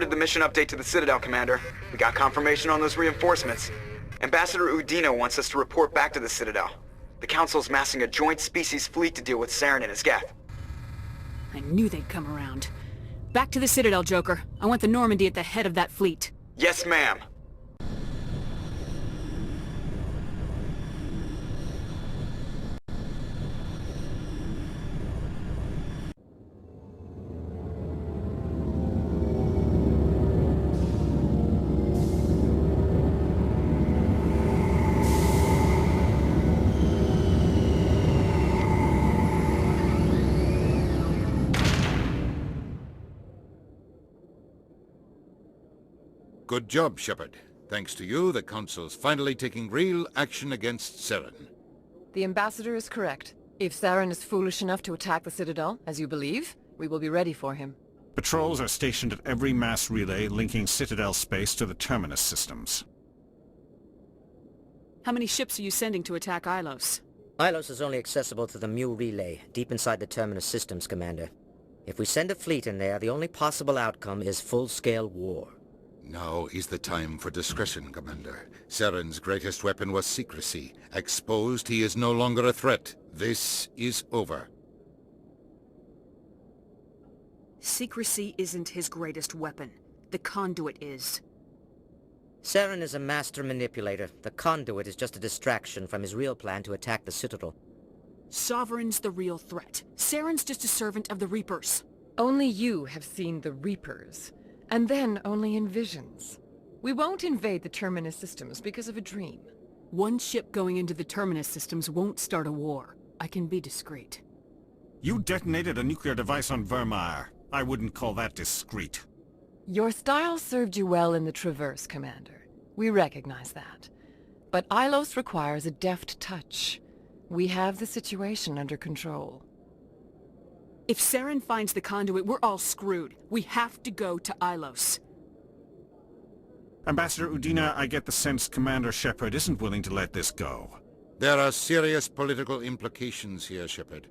forwarded the mission update to the Citadel, Commander. We got confirmation on those reinforcements. Ambassador Udina wants us to report back to the Citadel. The Council's massing a joint species fleet to deal with Saren and his Geth. I knew they'd come around. Back to the Citadel, Joker. I want the Normandy at the head of that fleet. Yes, ma'am. Good job, Shepard. Thanks to you, the Council's finally taking real action against Saren. The Ambassador is correct. If Saren is foolish enough to attack the Citadel, as you believe, we will be ready for him. Patrols are stationed at every mass relay linking Citadel space to the Terminus systems. How many ships are you sending to attack Ilos? Ilos is only accessible to the Mu relay, deep inside the Terminus systems, Commander. If we send a fleet in there, the only possible outcome is full-scale war. Now is the time for discretion, Commander. Saren's greatest weapon was secrecy. Exposed, he is no longer a threat. This is over. Secrecy isn't his greatest weapon. The Conduit is. Saren is a master manipulator. The Conduit is just a distraction from his real plan to attack the Citadel. Sovereign's the real threat. Saren's just a servant of the Reapers. Only you have seen the Reapers. And then only in visions. We won't invade the Terminus systems because of a dream. One ship going into the Terminus systems won't start a war. I can be discreet. You detonated a nuclear device on Vermeer. I wouldn't call that discreet. Your style served you well in the Traverse, Commander. We recognize that. But Ilos requires a deft touch. We have the situation under control. If Saren finds the Conduit, we're all screwed. We have to go to Ilos. Ambassador Udina, I get the sense Commander Shepard isn't willing to let this go. There are serious political implications here, Shepard.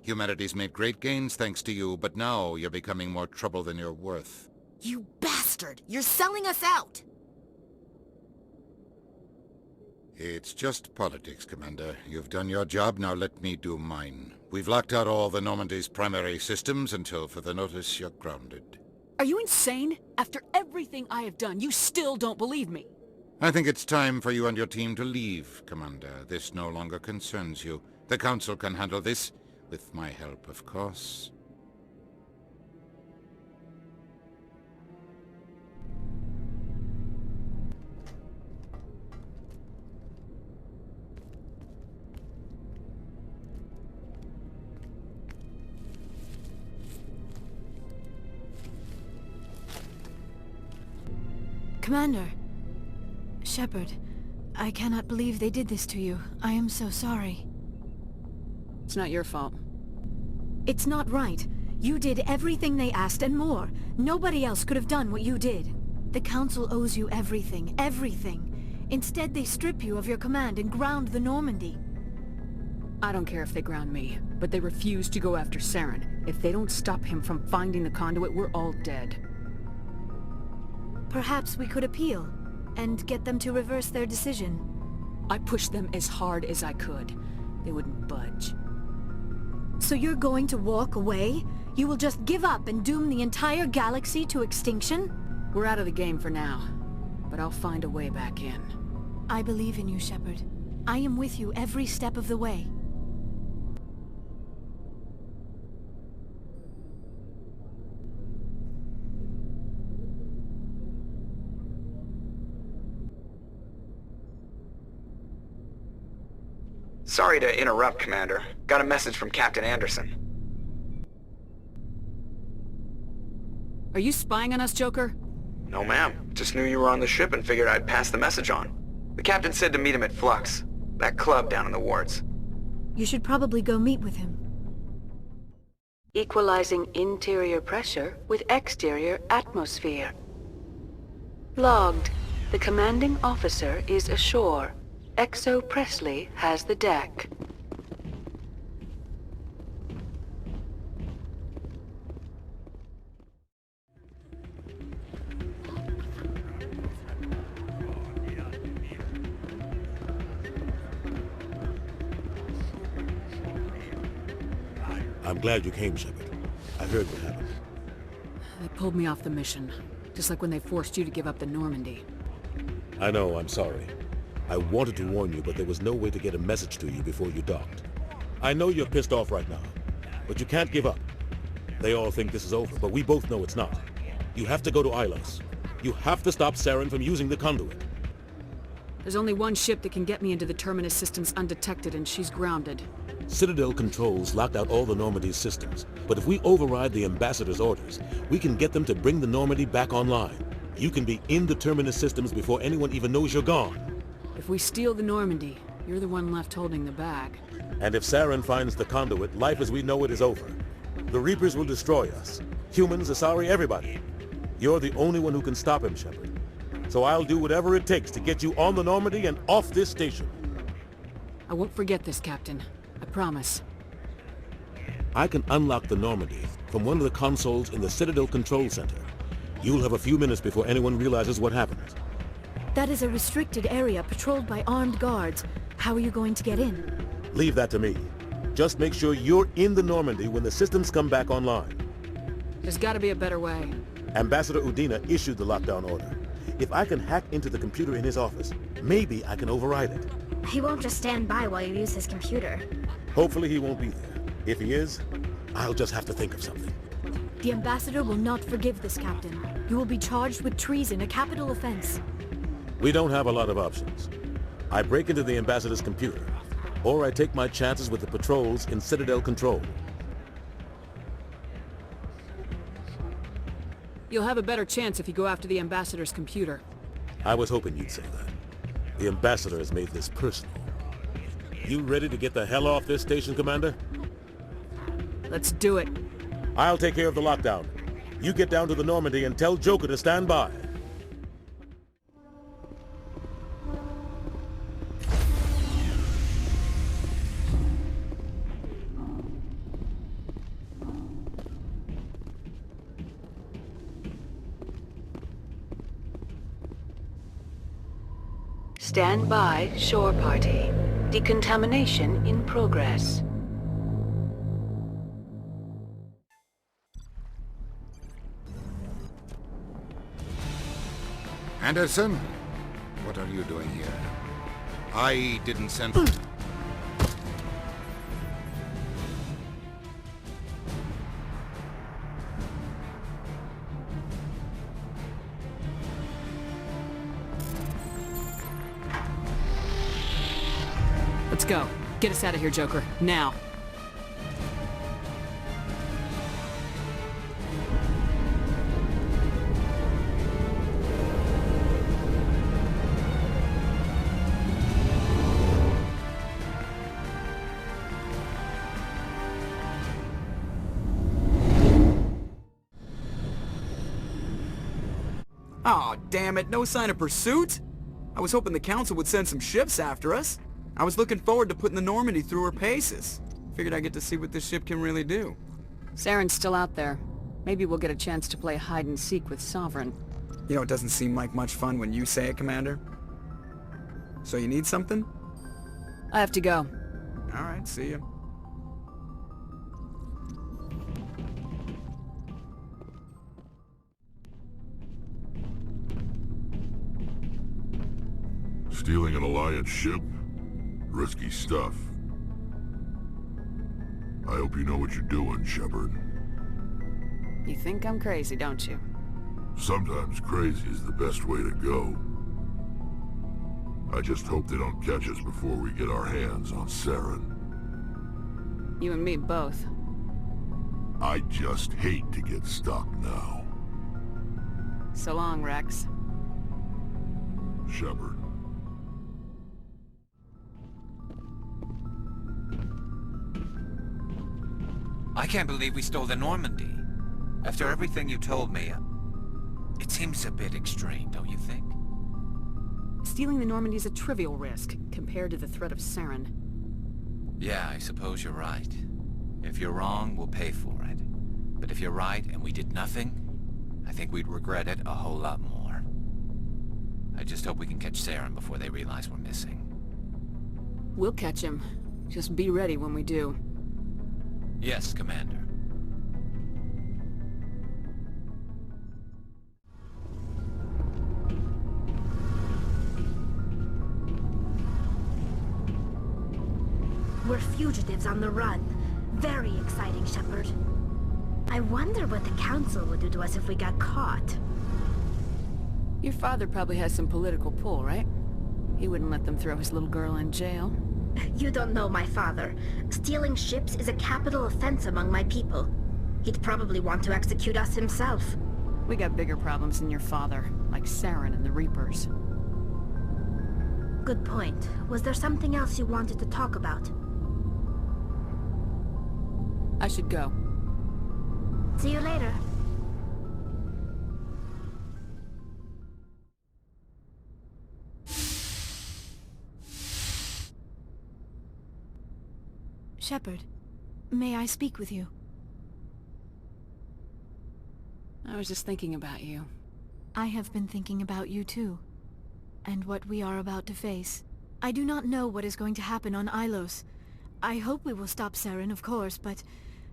Humanity's made great gains thanks to you, but now you're becoming more trouble than you're worth. You bastard! You're selling us out! It's just politics, Commander. You've done your job, now let me do mine. We've locked out all the Normandy's primary systems until further notice you're grounded. Are you insane? After everything I have done, you still don't believe me. I think it's time for you and your team to leave, Commander. This no longer concerns you. The Council can handle this, with my help, of course. Commander. Shepard, I cannot believe they did this to you. I am so sorry. It's not your fault. It's not right. You did everything they asked and more. Nobody else could have done what you did. The Council owes you everything, everything. Instead, they strip you of your command and ground the Normandy. I don't care if they ground me, but they refuse to go after Saren. If they don't stop him from finding the Conduit, we're all dead. Perhaps we could appeal, and get them to reverse their decision. I pushed them as hard as I could. They wouldn't budge. So you're going to walk away? You will just give up and doom the entire galaxy to extinction? We're out of the game for now, but I'll find a way back in. I believe in you, Shepard. I am with you every step of the way. Sorry to interrupt, Commander. Got a message from Captain Anderson. Are you spying on us, Joker? No, ma'am. Just knew you were on the ship and figured I'd pass the message on. The captain said to meet him at Flux, that club down in the wards. You should probably go meet with him. Equalizing interior pressure with exterior atmosphere. Logged. The commanding officer is ashore. Exo Presley has the deck. I'm glad you came, Shepard. I heard what happened. They pulled me off the mission, just like when they forced you to give up the Normandy. I know, I'm sorry. I wanted to warn you, but there was no way to get a message to you before you docked. I know you're pissed off right now, but you can't give up. They all think this is over, but we both know it's not. You have to go to Ilos. You have to stop Saren from using the Conduit. There's only one ship that can get me into the Terminus systems undetected, and she's grounded. Citadel controls locked out all the Normandy's systems, but if we override the Ambassador's orders, we can get them to bring the Normandy back online. You can be in the Terminus systems before anyone even knows you're gone. If we steal the Normandy, you're the one left holding the bag. And if Saren finds the Conduit, life as we know it is over. The Reapers will destroy us. Humans, Asari, everybody. You're the only one who can stop him, Shepard. So I'll do whatever it takes to get you on the Normandy and off this station. I won't forget this, Captain. I promise. I can unlock the Normandy from one of the consoles in the Citadel Control Center. You'll have a few minutes before anyone realizes what happened. That is a restricted area patrolled by armed guards. How are you going to get in? Leave that to me. Just make sure you're in the Normandy when the systems come back online. There's gotta be a better way. Ambassador Udina issued the lockdown order. If I can hack into the computer in his office, maybe I can override it. He won't just stand by while you use his computer. Hopefully he won't be there. If he is, I'll just have to think of something. The Ambassador will not forgive this, Captain. You will be charged with treason, a capital offense. We don't have a lot of options. I break into the Ambassador's computer, or I take my chances with the patrols in Citadel Control. You'll have a better chance if you go after the Ambassador's computer. I was hoping you'd say that. The Ambassador has made this personal. You ready to get the hell off this station, Commander? Let's do it. I'll take care of the lockdown. You get down to the Normandy and tell Joker to stand by. Stand by, shore party. Decontamination in progress. Anderson? What are you doing here? I didn't send... Let's go. Get us out of here, Joker. Now. Aw, damn it, no sign of pursuit? I was hoping the Council would send some ships after us. I was looking forward to putting the Normandy through her paces. Figured I'd get to see what this ship can really do. Saren's still out there. Maybe we'll get a chance to play hide-and-seek with Sovereign. You know, it doesn't seem like much fun when you say it, Commander. So you need something? I have to go. Alright, see ya. Stealing an Alliance ship? Risky stuff. I hope you know what you're doing, Shepard. You think I'm crazy, don't you? Sometimes crazy is the best way to go. I just hope they don't catch us before we get our hands on Saren. You and me both. I just hate to get stuck now. So long, Rex. Shepard. I can't believe we stole the Normandy. After everything you told me, it seems a bit extreme, don't you think? Stealing the Normandy is a trivial risk compared to the threat of Saren. Yeah, I suppose you're right. If you're wrong, we'll pay for it. But if you're right and we did nothing, I think we'd regret it a whole lot more. I just hope we can catch Saren before they realize we're missing. We'll catch him. Just be ready when we do. Yes, Commander. We're fugitives on the run. Very exciting, Shepard. I wonder what the Council would do to us if we got caught. Your father probably has some political pull, right? He wouldn't let them throw his little girl in jail. You don't know my father. Stealing ships is a capital offense among my people. He'd probably want to execute us himself. We got bigger problems than your father, like Saren and the Reapers. Good point. Was there something else you wanted to talk about? I should go. See you later. Shepard, may I speak with you? I was just thinking about you. I have been thinking about you too, and what we are about to face. I do not know what is going to happen on Ilos. I hope we will stop Saren, of course, but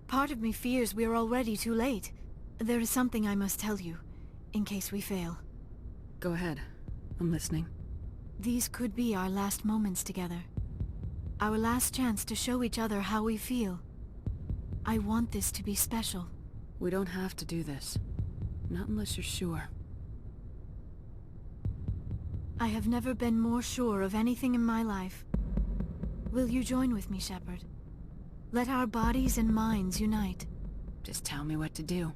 part of me fears we are already too late. There is something I must tell you, in case we fail. Go ahead. I'm listening. These could be our last moments together. Our last chance to show each other how we feel. I want this to be special. We don't have to do this. Not unless you're sure. I have never been more sure of anything in my life. Will you join with me, Shepard? Let our bodies and minds unite. Just tell me what to do.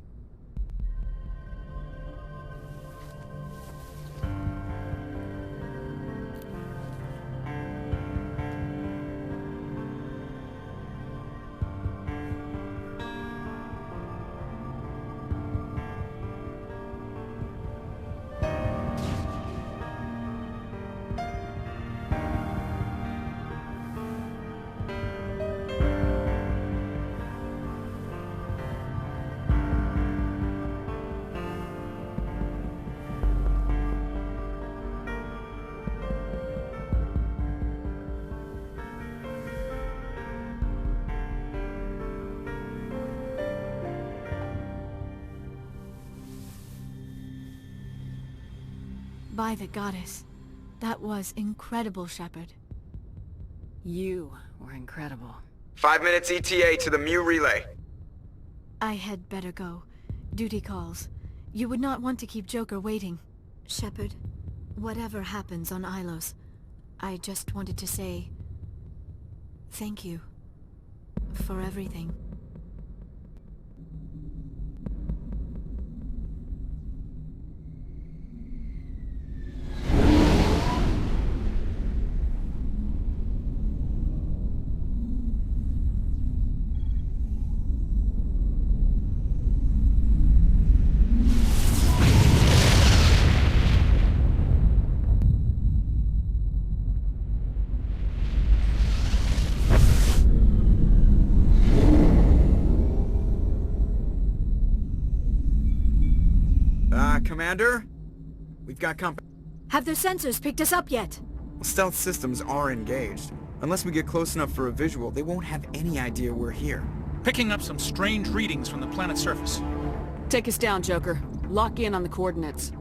By the goddess. That was incredible, Shepard. You were incredible. 5 minutes ETA to the Mu relay. I had better go. Duty calls. You would not want to keep Joker waiting. Shepard, whatever happens on Ilos, I just wanted to say... thank you. For everything. Commander? We've got Have their sensors picked us up yet? Stealth systems are engaged. Unless we get close enough for a visual, they won't have any idea we're here. Picking up some strange readings from the planet's surface. Take us down, Joker. Lock in on the coordinates.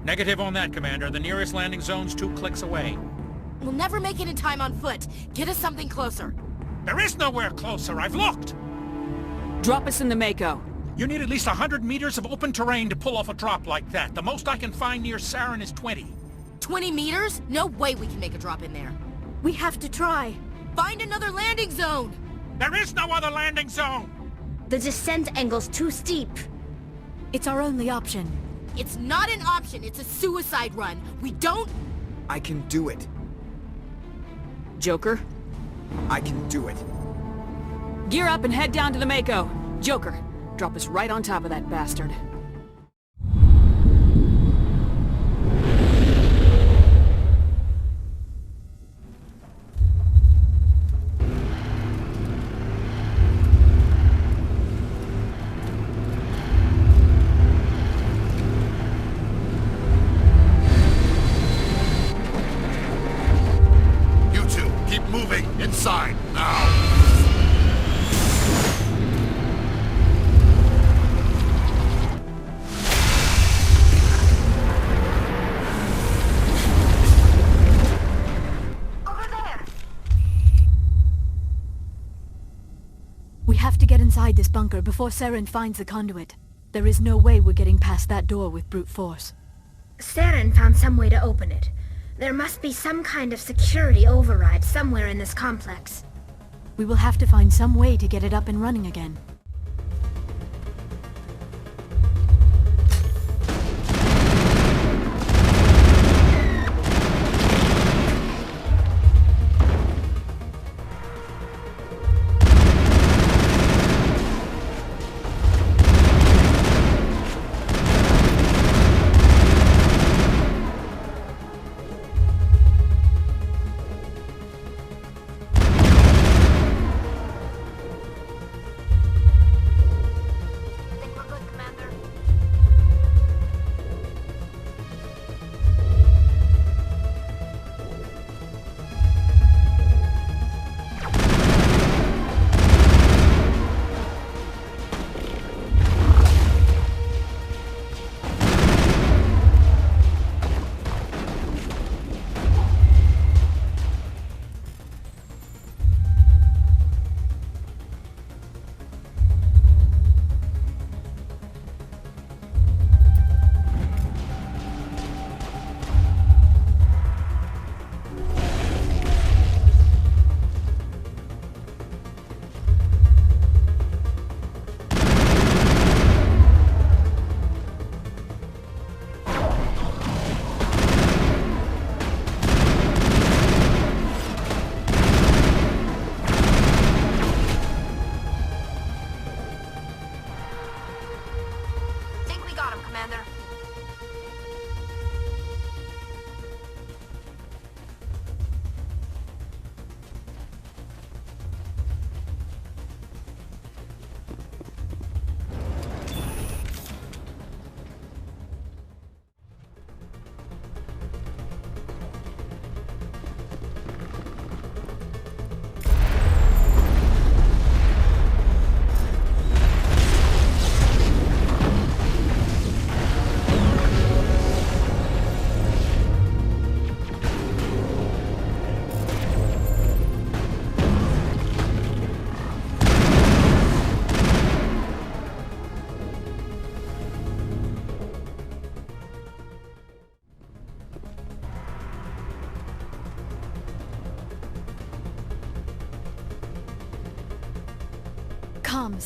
Negative on that, Commander. The nearest landing zone's 2 clicks away. We'll never make it in time on foot. Get us something closer. There is nowhere closer. I've looked. Drop us in the Mako. You need at least 100 meters of open terrain to pull off a drop like that. The most I can find near Saren is 20. 20 meters? No way we can make a drop in there. We have to try. Find another landing zone! There is no other landing zone! The descent angle's too steep. It's our only option. It's not an option, it's a suicide run. We don't... I can do it. Joker? I can do it. Gear up and head down to the Mako. Joker, drop us right on top of that bastard. You two, keep moving inside now. provide this bunker before Saren finds the conduit. There is no way we're getting past that door with brute force. Saren found some way to open it. There must be some kind of security override somewhere in this complex. We will have to find some way to get it up and running again.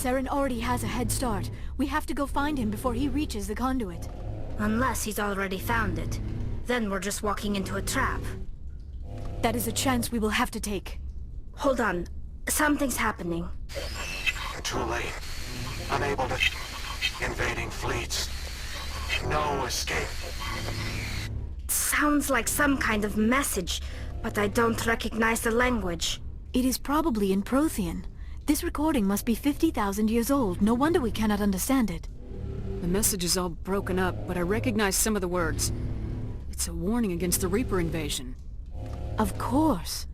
Saren already has a head start. We have to go find him before he reaches the conduit. Unless he's already found it. Then we're just walking into a trap. That is a chance we will have to take. Hold on. Something's happening. Too late. Unable to... Invading fleets. No escape. Sounds like some kind of message, but I don't recognize the language. It is probably in Prothean. This recording must be 50,000 years old. No wonder we cannot understand it. The message is all broken up, but I recognize some of the words. It's a warning against the Reaper invasion. Of course.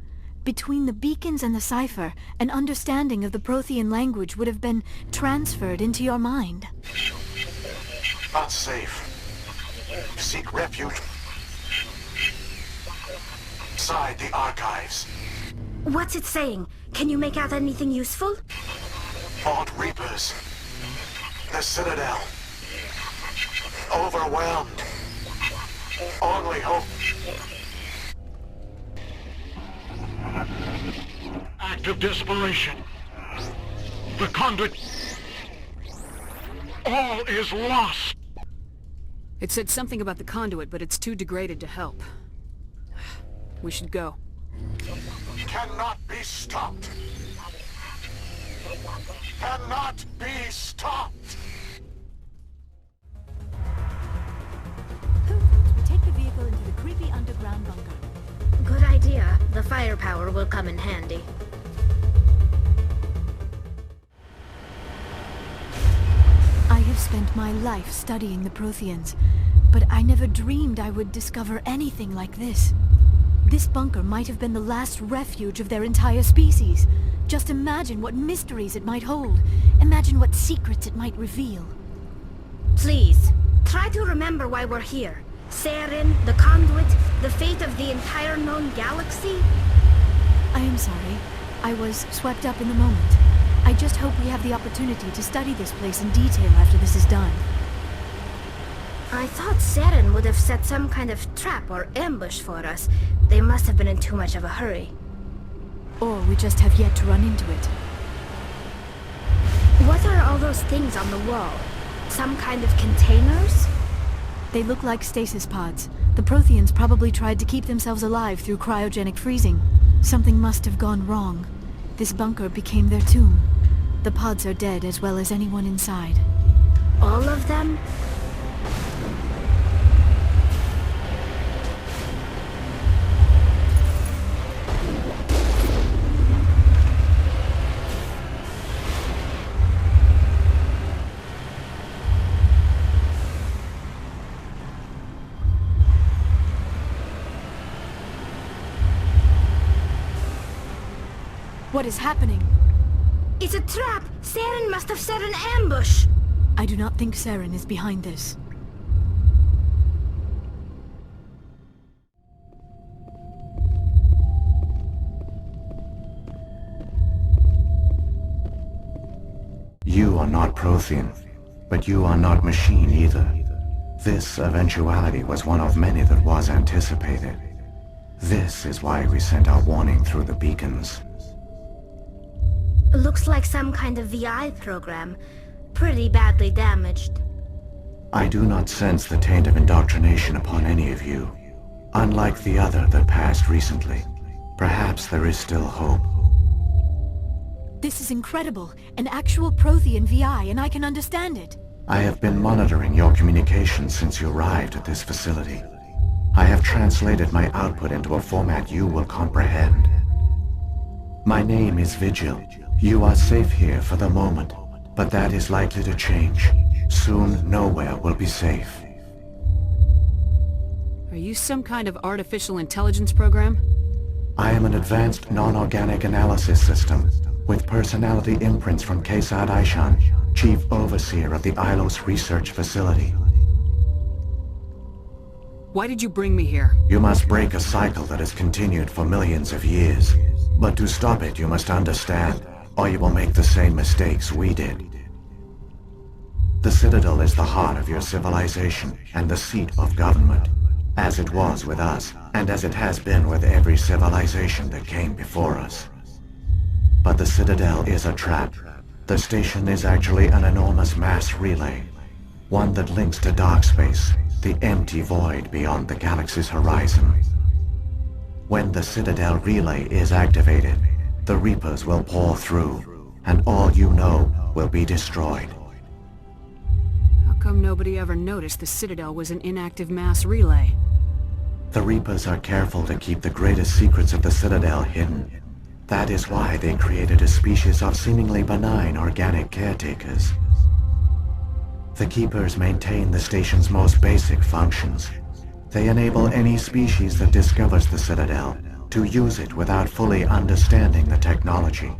Between the beacons and the cipher, an understanding of the Prothean language would have been transferred into your mind. Not safe. Seek refuge inside the archives. What's it saying? Can you make out anything useful? Fought Reapers. The Citadel. Overwhelmed. Only hope. Act of desperation. The Conduit. All is lost. It said something about the Conduit, but it's too degraded to help. We should go. Cannot be stopped. Cannot be stopped. Take the vehicle into the creepy underground bunker. Good idea. The firepower will come in handy. I have spent my life studying the Protheans, but I never dreamed I would discover anything like this. This bunker might have been the last refuge of their entire species. Just imagine what mysteries it might hold. Imagine what secrets it might reveal. Please, try to remember why we're here. Saren, the Conduit, the fate of the entire known galaxy? I am sorry. I was swept up in the moment. I just hope we have the opportunity to study this place in detail after this is done. I thought Saren would have set some kind of trap or ambush for us. They must have been in too much of a hurry. Or we just have yet to run into it. What are all those things on the wall? Some kind of containers? They look like stasis pods. The Protheans probably tried to keep themselves alive through cryogenic freezing. Something must have gone wrong. This bunker became their tomb. The pods are dead as well as anyone inside. All of them? What is happening? It's a trap! Saren must have set an ambush! I do not think Saren is behind this. You are not Prothean, but you are not machine either. This eventuality was one of many that was anticipated. This is why we sent our warning through the beacons. Looks like some kind of VI program. Pretty badly damaged. I do not sense the taint of indoctrination upon any of you. Unlike the other that passed recently. Perhaps there is still hope. This is incredible. An actual Prothean VI, and I can understand it. I have been monitoring your communications since you arrived at this facility. I have translated my output into a format you will comprehend. My name is Vigil. You are safe here for the moment, but that is likely to change. Soon, nowhere will be safe. Are you some kind of artificial intelligence program? I am an advanced non-organic analysis system, with personality imprints from Kesad Aishan, Chief Overseer of the Ilos Research Facility. Why did you bring me here? You must break a cycle that has continued for millions of years. But to stop it, you must understand, or you will make the same mistakes we did. The Citadel is the heart of your civilization and the seat of government, as it was with us, and as it has been with every civilization that came before us. But the Citadel is a trap. The station is actually an enormous mass relay, one that links to dark space, the empty void beyond the galaxy's horizon. When the Citadel relay is activated, the Reapers will pour through, and all you know will be destroyed. How come nobody ever noticed the Citadel was an inactive mass relay? The Reapers are careful to keep the greatest secrets of the Citadel hidden. That is why they created a species of seemingly benign organic caretakers. The Keepers maintain the station's most basic functions. They enable any species that discovers the Citadel to use it without fully understanding the technology.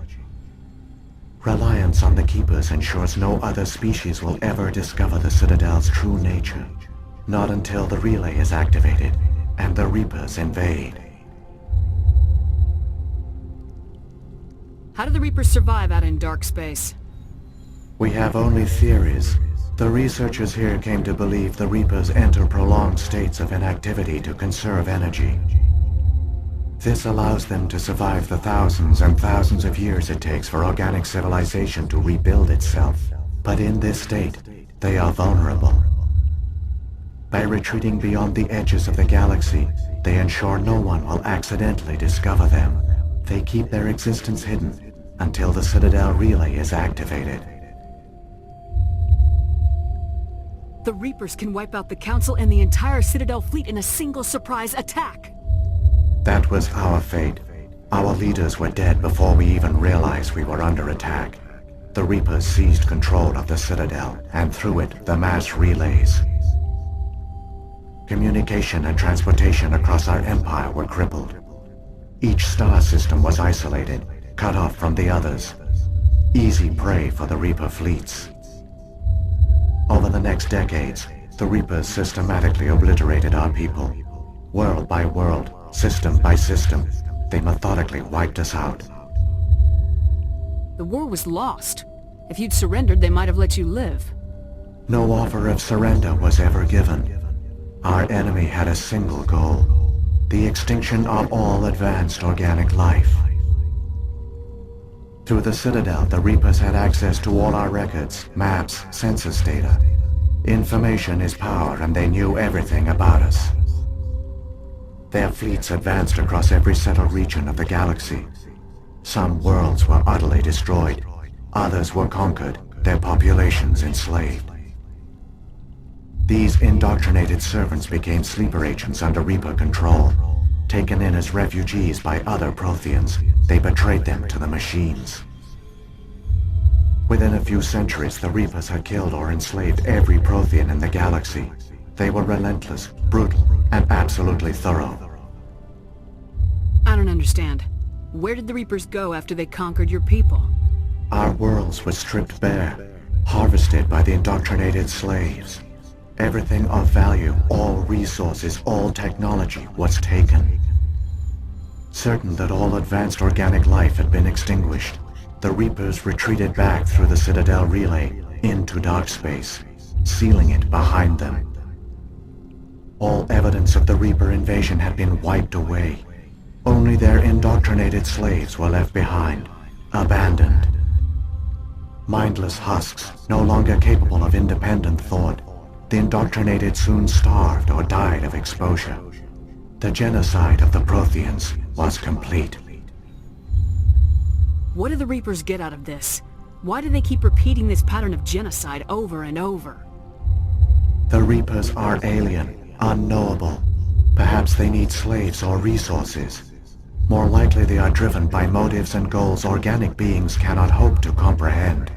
Reliance on the Keepers ensures no other species will ever discover the Citadel's true nature. Not until the relay is activated and the Reapers invade. How do the Reapers survive out in dark space? We have only theories. The researchers here came to believe the Reapers enter prolonged states of inactivity to conserve energy. This allows them to survive the thousands and thousands of years it takes for organic civilization to rebuild itself. But in this state, they are vulnerable. By retreating beyond the edges of the galaxy, they ensure no one will accidentally discover them. They keep their existence hidden until the Citadel relay is activated. The Reapers can wipe out the Council and the entire Citadel fleet in a single surprise attack. That was our fate. Our leaders were dead before we even realized we were under attack. The Reapers seized control of the Citadel, and through it, the mass relays. Communication and transportation across our empire were crippled. Each star system was isolated, cut off from the others. Easy prey for the Reaper fleets. Over the next decades, the Reapers systematically obliterated our people. World by world, system by system, they methodically wiped us out. The war was lost. If you'd surrendered, they might have let you live. No offer of surrender was ever given. Our enemy had a single goal: the extinction of all advanced organic life. Through the Citadel, the Reapers had access to all our records, maps, census data. Information is power, and they knew everything about us. Their fleets advanced across every settled region of the galaxy. Some worlds were utterly destroyed. Others were conquered, their populations enslaved. These indoctrinated servants became sleeper agents under Reaper control. Taken in as refugees by other Protheans, they betrayed them to the machines. Within a few centuries, the Reapers had killed or enslaved every Prothean in the galaxy. They were relentless, brutal, and absolutely thorough. I don't understand. Where did the Reapers go after they conquered your people? Our worlds were stripped bare, harvested by the indoctrinated slaves. Everything of value, all resources, all technology was taken. Certain that all advanced organic life had been extinguished, the Reapers retreated back through the Citadel relay into dark space, sealing it behind them. All evidence of the Reaper invasion had been wiped away. Only their indoctrinated slaves were left behind, abandoned. Mindless husks, no longer capable of independent thought, the indoctrinated soon starved or died of exposure. The genocide of the Protheans was complete. What do the Reapers get out of this? Why do they keep repeating this pattern of genocide over and over? The Reapers are alien, unknowable. Perhaps they need slaves or resources. More likely they are driven by motives and goals organic beings cannot hope to comprehend.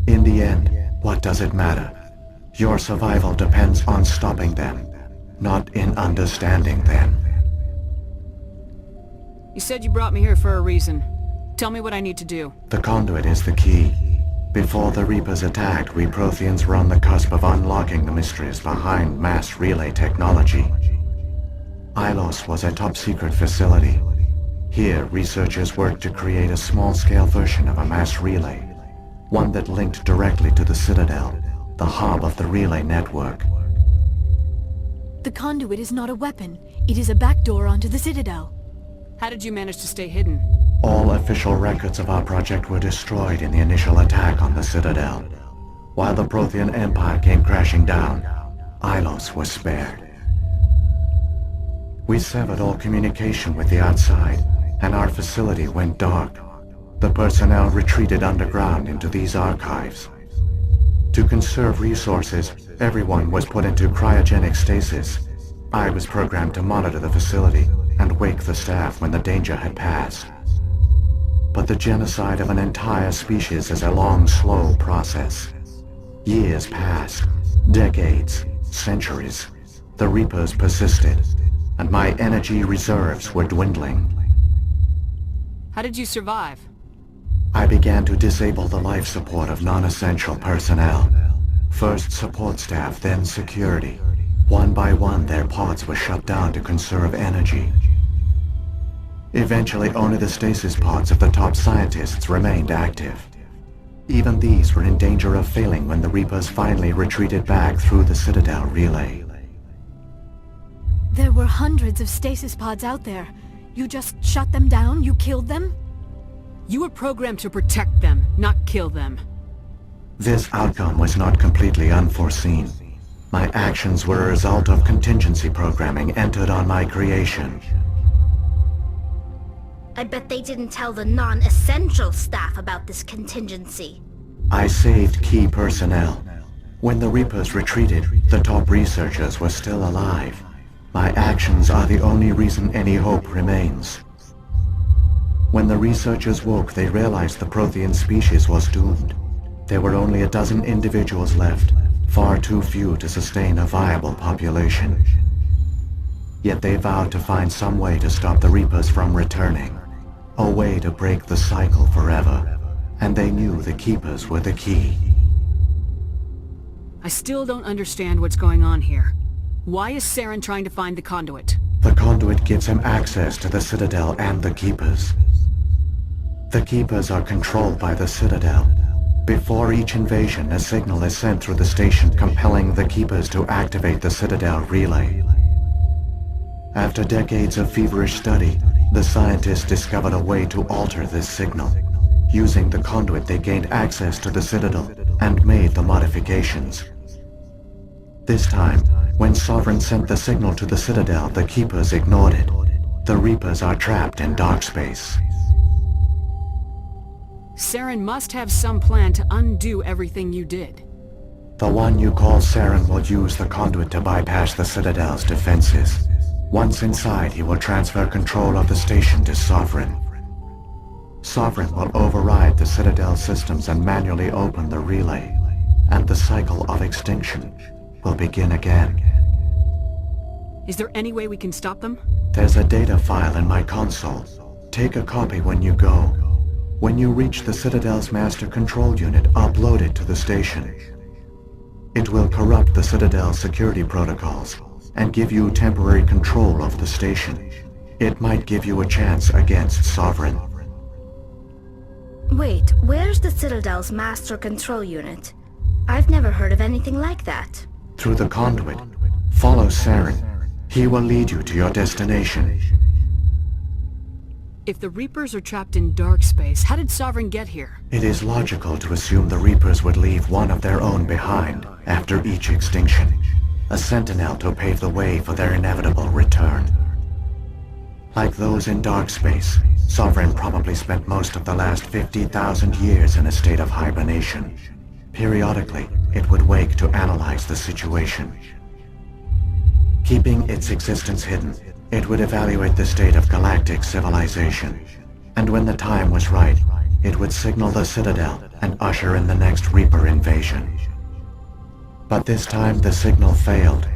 In the end, what does it matter? Your survival depends on stopping them, not in understanding them. You said you brought me here for a reason. Tell me what I need to do. The Conduit is the key. Before the Reapers attacked, we Protheans were on the cusp of unlocking the mysteries behind mass relay technology. Ilos was a top-secret facility. Here, researchers worked to create a small-scale version of a mass relay, one that linked directly to the Citadel, the hub of the relay network. The Conduit is not a weapon. It is a backdoor onto the Citadel. How did you manage to stay hidden? All official records of our project were destroyed in the initial attack on the Citadel. While the Prothean Empire came crashing down, Ilos was spared. We severed all communication with the outside, and our facility went dark. The personnel retreated underground into these archives. To conserve resources, everyone was put into cryogenic stasis. I was programmed to monitor the facility and wake the staff when the danger had passed. But the genocide of an entire species is a long, slow process. Years passed, decades, centuries. The Reapers persisted, and my energy reserves were dwindling. How did you survive? I began to disable the life support of non-essential personnel. First support staff, then security. One by one, their pods were shut down to conserve energy. Eventually, only the stasis pods of the top scientists remained active. Even these were in danger of failing when the Reapers finally retreated back through the Citadel relay. There were hundreds of stasis pods out there. You just shut them down? You killed them? You were programmed to protect them, not kill them. This outcome was not completely unforeseen. My actions were a result of contingency programming entered on my creation. I bet they didn't tell the non-essential staff about this contingency. I saved key personnel. When the Reapers retreated, the top researchers were still alive. My actions are the only reason any hope remains. When the researchers woke, they realized the Prothean species was doomed. There were only a dozen individuals left, far too few to sustain a viable population. Yet they vowed to find some way to stop the Reapers from returning. A way to break the cycle forever. And they knew the Keepers were the key. I still don't understand what's going on here. Why is Saren trying to find the Conduit? The Conduit gives him access to the Citadel and the Keepers. The Keepers are controlled by the Citadel. Before each invasion, a signal is sent through the station compelling the Keepers to activate the Citadel relay. After decades of feverish study, the scientists discovered a way to alter this signal. Using the conduit, they gained access to the Citadel and made the modifications. This time, when Sovereign sent the signal to the Citadel, the Keepers ignored it. The Reapers are trapped in dark space. Saren must have some plan to undo everything you did. The one you call Saren will use the conduit to bypass the Citadel's defenses. Once inside, he will transfer control of the station to Sovereign. Sovereign will override the Citadel systems and manually open the relay, and the cycle of extinction will begin again. Is there any way we can stop them? There's a data file in my console. Take a copy when you go. When you reach the Citadel's master control unit, upload it to the station. It will corrupt the Citadel's security protocols and give you temporary control of the station. It might give you a chance against Sovereign. Wait, where's the Citadel's master control unit? I've never heard of anything like that. Through the conduit. Follow Saren. He will lead you to your destination. If the Reapers are trapped in dark space, how did Sovereign get here? It is logical to assume the Reapers would leave one of their own behind after each extinction. A sentinel to pave the way for their inevitable return. Like those in dark space, Sovereign probably spent most of the last 50,000 years in a state of hibernation. Periodically, it would wake to analyze the situation. Keeping its existence hidden, it would evaluate the state of galactic civilization. And when the time was right, it would signal the Citadel and usher in the next Reaper invasion. But this time the signal failed.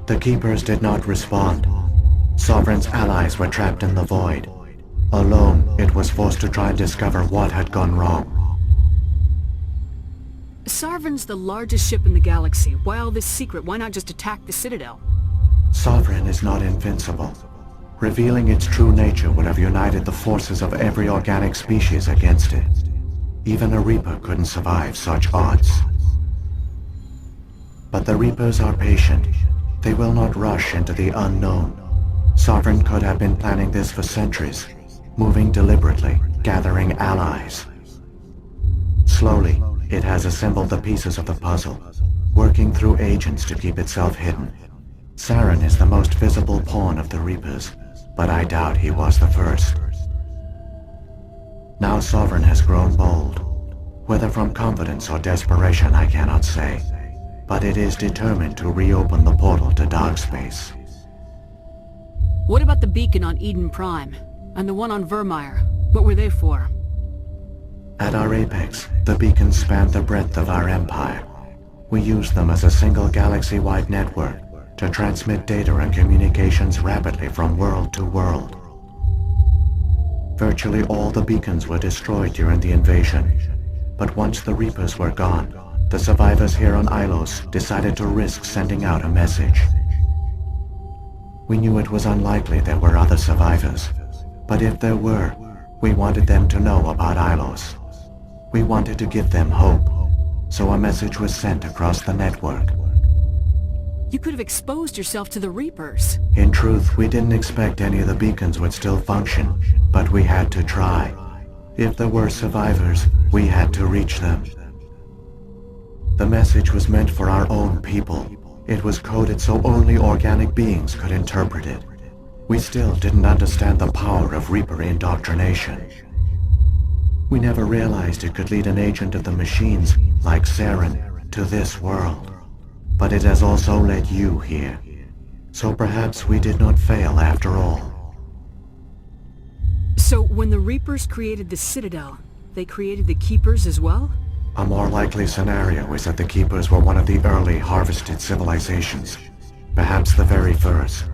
The Keepers did not respond. Sovereign's allies were trapped in the void. Alone, it was forced to try and discover what had gone wrong. Sovereign's the largest ship in the galaxy. Why all this secret? Why not just attack the Citadel? Sovereign is not invincible. Revealing its true nature would have united the forces of every organic species against it. Even a Reaper couldn't survive such odds. But the Reapers are patient. They will not rush into the unknown. Sovereign could have been planning this for centuries, moving deliberately, gathering allies. Slowly, it has assembled the pieces of the puzzle, working through agents to keep itself hidden. Saren is the most visible pawn of the Reapers, but I doubt he was the first. Now Sovereign has grown bold. Whether from confidence or desperation, I cannot say. But it is determined to reopen the portal to dark space. What about the beacon on Eden Prime? And the one on Vermeer? What were they for? At our apex, the beacons spanned the breadth of our empire. We used them as a single galaxy-wide network to transmit data and communications rapidly from world to world. Virtually all the beacons were destroyed during the invasion, but once the Reapers were gone, the survivors here on Ilos decided to risk sending out a message. We knew it was unlikely there were other survivors, but if there were, we wanted them to know about Ilos. We wanted to give them hope, so a message was sent across the network. You could have exposed yourself to the Reapers. In truth, we didn't expect any of the beacons would still function, but we had to try. If there were survivors, we had to reach them. The message was meant for our own people. It was coded so only organic beings could interpret it. We still didn't understand the power of Reaper indoctrination. We never realized it could lead an agent of the machines, like Saren, to this world. But it has also led you here. So perhaps we did not fail after all. So when the Reapers created the Citadel, they created the Keepers as well? A more likely scenario is that the Keepers were one of the early harvested civilizations. Perhaps the very first.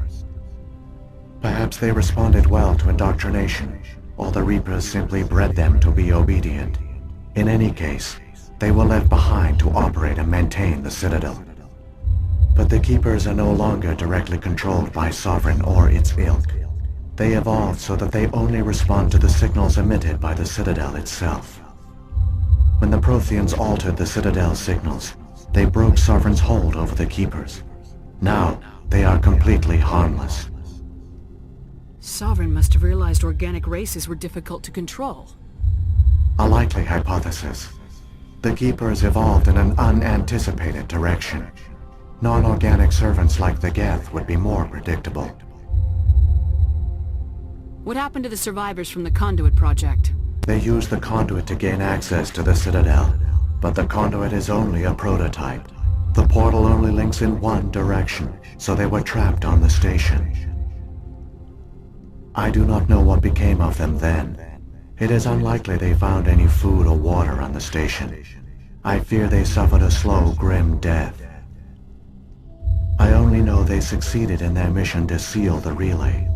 Perhaps they responded well to indoctrination, or the Reapers simply bred them to be obedient. In any case, they were left behind to operate and maintain the Citadel. But the Keepers are no longer directly controlled by Sovereign or its ilk. They evolved so that they only respond to the signals emitted by the Citadel itself. When the Protheans altered the Citadel's signals, they broke Sovereign's hold over the Keepers. Now, they are completely harmless. Sovereign must have realized organic races were difficult to control. A likely hypothesis. The Keepers evolved in an unanticipated direction. Non-organic servants like the Geth would be more predictable. What happened to the survivors from the Conduit project? They used the Conduit to gain access to the Citadel, but the Conduit is only a prototype. The portal only links in one direction, so they were trapped on the station. I do not know what became of them then. It is unlikely they found any food or water on the station. I fear they suffered a slow, grim death. I only know they succeeded in their mission to seal the relay.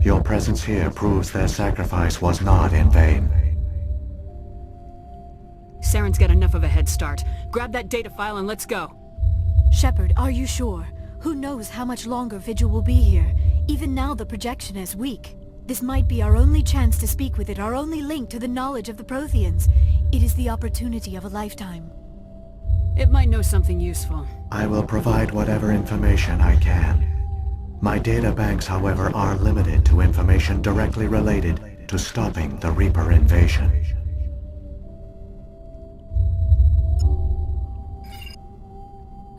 Your presence here proves their sacrifice was not in vain. Saren's got enough of a head start. Grab that data file and let's go. Shepard, are you sure? Who knows how much longer Vigil will be here? Even now the projection is weak. This might be our only chance to speak with it, our only link to the knowledge of the Protheans. It is the opportunity of a lifetime. It might know something useful. I will provide whatever information I can. My data banks, however, are limited to information directly related to stopping the Reaper invasion.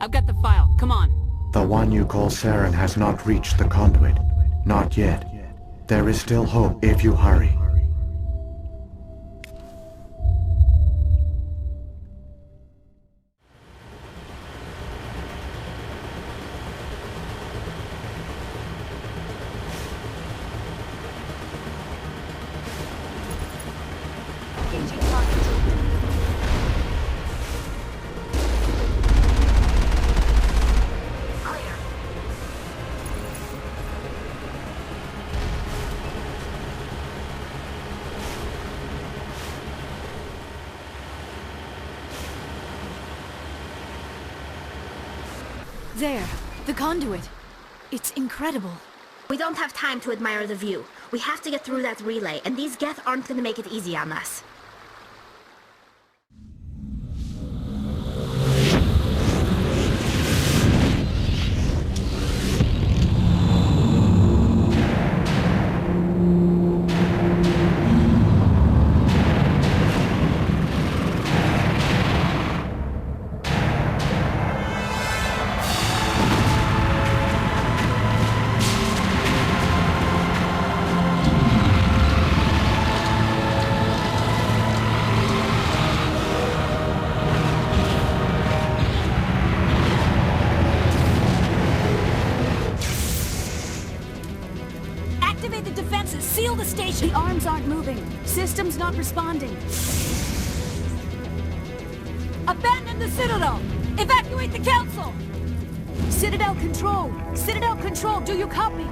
I've got the file. Come on. The one you call Saren has not reached the Conduit. Not yet. There is still hope if you hurry. There, the Conduit. It's incredible. We don't have time to admire the view. We have to get through that relay, and these Geth aren't gonna make it easy on us. Seal the station! The arms aren't moving. Systems not responding. Abandon the Citadel! Evacuate the Council! Citadel Control! Citadel Control, do you copy?